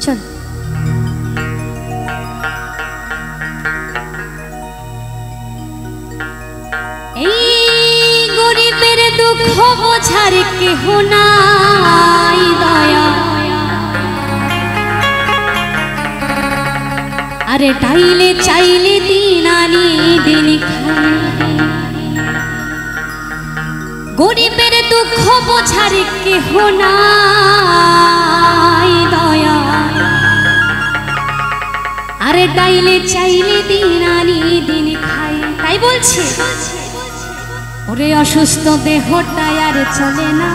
চল। এই গরিবের দুঃখ বোঝার কেহ নাই দয়া, আরে ডাইলে চাইলে দিন আনি দিন খাই। গরিবের দুঃখ বোঝার কেহ নাই দয়া, আরে ডাইলে চাইলে দিন আনি দিন খাই। তাই বলছে ওরে অসুস্থ দেহটাই আর চলে না,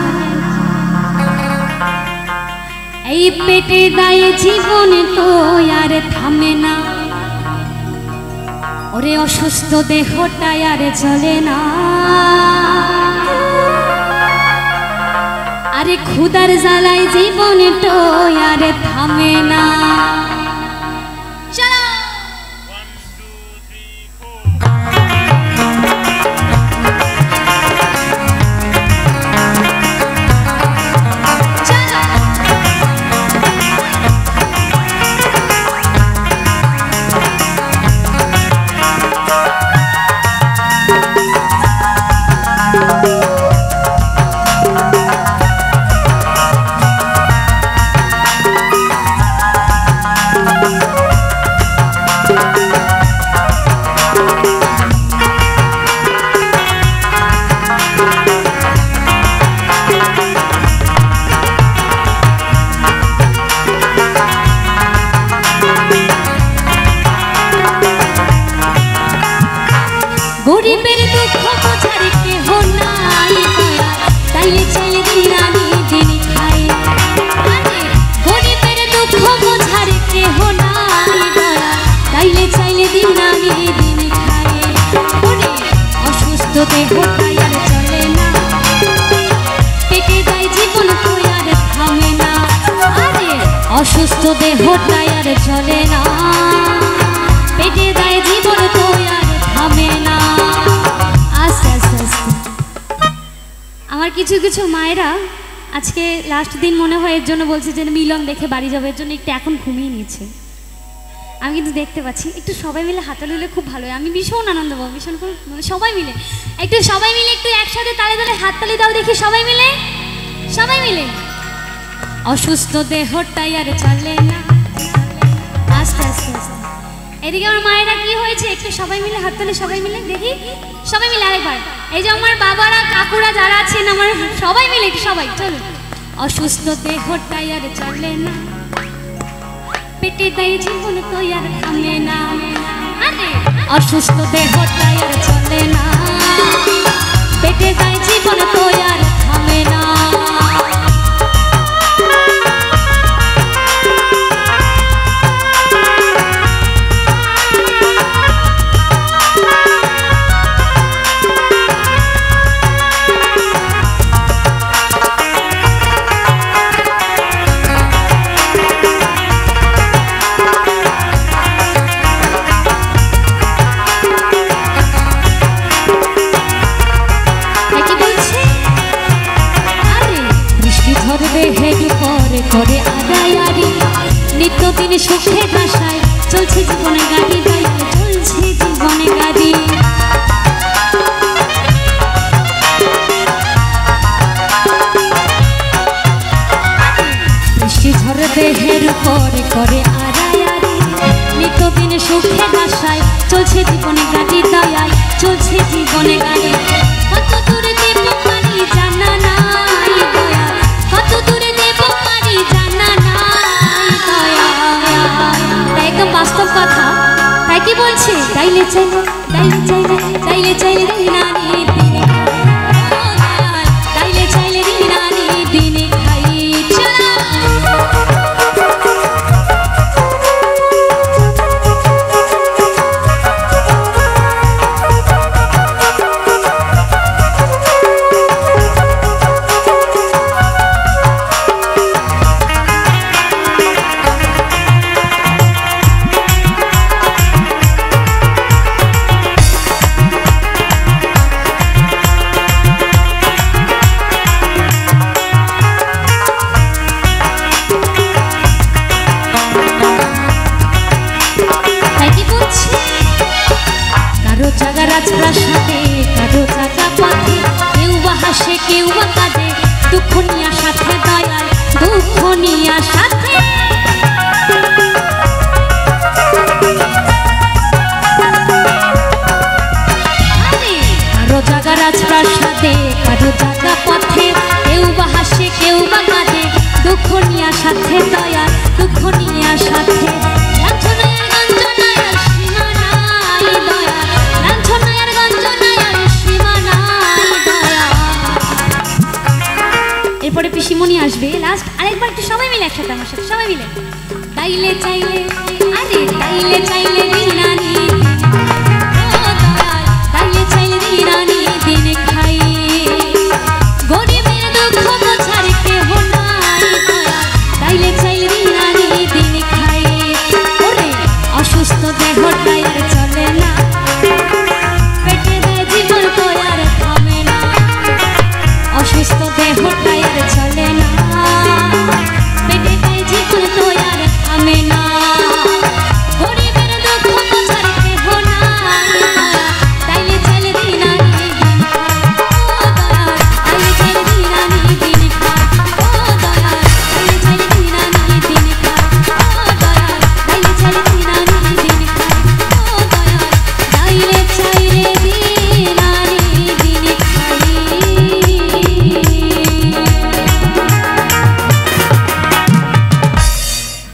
এই পেটে দায়ে জীবন তো আর থামে না। ওরে অসুস্থ দেহটাই আর চলে না, আরে ক্ষুধার জ্বালায় জীবন তো আর থামে না। গরিবের দুঃখ বোঝার কেহ নাই দয়া, তাইলে চাইলে দিন আনি দিন খাই। গরিবের দুঃখ বোঝার কেহ নাই দয়া, তাইলে চাইলে দিন আনি দিন খাই। অসুস্থ দেহটাই আর চলে না, পেটে দায় জীবন তো আর থামে না। আরে অসুস্থ দেহটাই আর চলে না, পেটে দায় জীবন তো আর থামে না। আস্তে আস্তে আস্তে আমার কিছু কিছু মায়েরা আজকে লাস্ট দিন মনে হয় এর জন্য বলছে যে মিলন দেখে বাড়ি যাবে, এর জন্য একটু এখন ঘুমিয়ে নিচ্ছে। আমি কিন্তু দেখতে পাচ্ছি একটু সবাই মিলে হাততালি হলে খুব ভালো হয়, আমি ভীষণ আনন্দ পাবো, ভীষণ মানে সবাই মিলে একটু একসাথে তালে তালে হাততালি দাও দেখি সবাই মিলে সবাই মিলে। অসুস্থ দেহটাই আর চলে না, আস্তে আস্তে আস্তে এদিকে আমার মায়েরা কি হয়েছে একটু সবাই মিলে হাততালি সবাই মিলে দেখি সবাই মিলে আরেকবার। এই যে আমার বাবারা কাকুরা যারা আছেন আমার সবাই মিলে সবাই চলো। অসুস্থ দেহটাই আর চলে না, পেটে দায়ে জীবন তো আর থামে না। অসুস্থ দেহটাই আর চলে না, পেটে দায়ে জীবন তো আর থামে না। করে আড়াইয়ারি নিত্যদিন সুখে বাসায় চলছে জীবনে গাড়ি, বাইকে চলছে জীবনে গাড়ি। বৃষ্টি ঝড় দেহের উপরে করে আড়াইয়ারি নিত্যদিন সুখে বাসায় চলছে জীবনে গাড়ি, দয়ায় চলছে জীবনে গাড়ি। কত দূরে দেব পারি জানা নাই দয়া, কত দূরে দেব পারি জানা নাই দয়া। তাই একদম বাস্তব কথা, তাই কি বলছে তাইলে চাইলে তাইলে চাইলে তাইলে চাইলে দিন আনি দিনে তাইলে চাইলে দিন আনি দিনে খাই। নিয়া সাথে কারো জাগা রাজপ্রাসাদে কারো জাগা পথে কেউ বা হাসে কেউ বা কাঁদে দুঃখ নিয়া সাথে দয়া দুঃখ নিয়া সাথে লাঞ্ছনার গঞ্জনার সীমা নাই দয়া লাঞ্ছনার গঞ্জনার সীমা নাই দয়া। এরপরে পিসিমণি আসবে লাস্ট আরেকবার একটু সবাই মিলে একসাথে আমার সাথে সবাই মিলে তাইলে চাইলে আরে তাইলে চাইলে